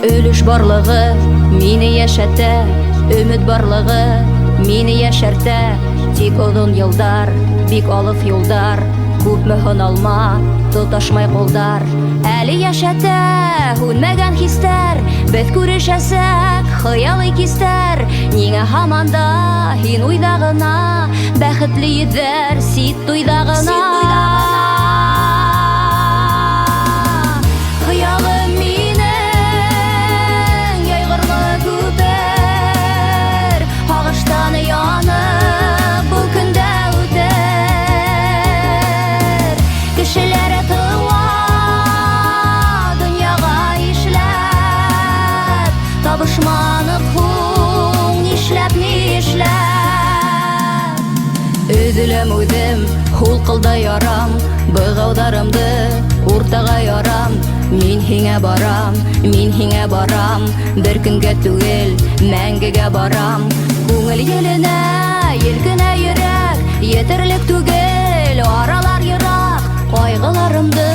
Ölüş барлыгы мине яшәтә, өмет барлыгы мине яшәртә. Тик озын елдар, бик алыс юлдар, күпме һыналма, тоташмай кулдар. Әле яшәтә һүнмәгән хистәр, без күрешәсәк хыялый кистәр. Нигә һаманда һин уйда гына, бәхетле йөҙәр сит туйда гына. Хыялым минең яйгырлы күпер, һагыштан янып бу көндә үтәр. Кешеләре тыла дөньяга ишләп, табышманык һуң нишләп. Өҙөләм үҙем, һулҡылда ярам, бығауҙарымды уртаға ярам. Мин һиңә барам, бер көнгә түгел, мәңгегә барам. Күңел еленә, елкенә йөрәк, етерлек түгел, аралар йыраҡ. Ҡайғыларымды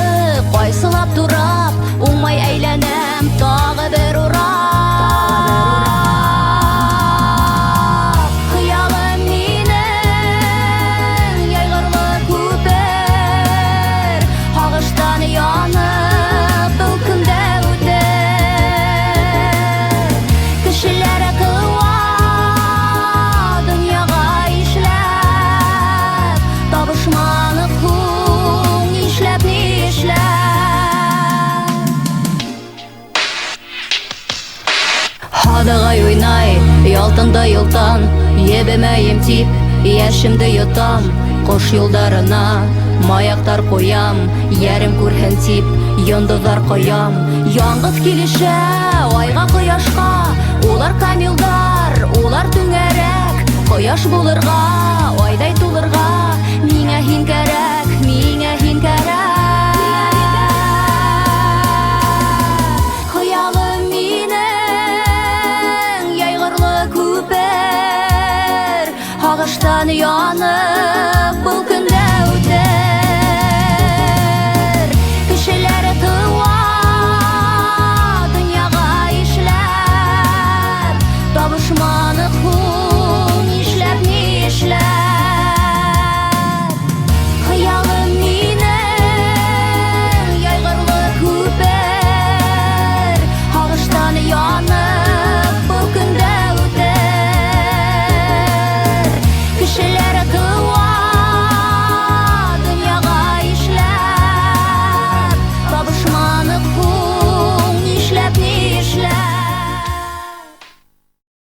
ҡайсылап турап, уңмай әйләнәм тағы бер урап. Һадағай уйнай, ялтында йылтан, ебемәйем тип, яшемде йотам. Ҡош юлдарына маяктар ҡуям, йәрем күрһен тип, йондоҙҙар ҡоям. Яңғыҙ килешә айға, ҡояшҡа, улар камилдар, улар түңәрәк. Ҡояш булырға, айдай тулырға, миңә һин кәрәк, миңә һин кәрәк. Һағыштан янып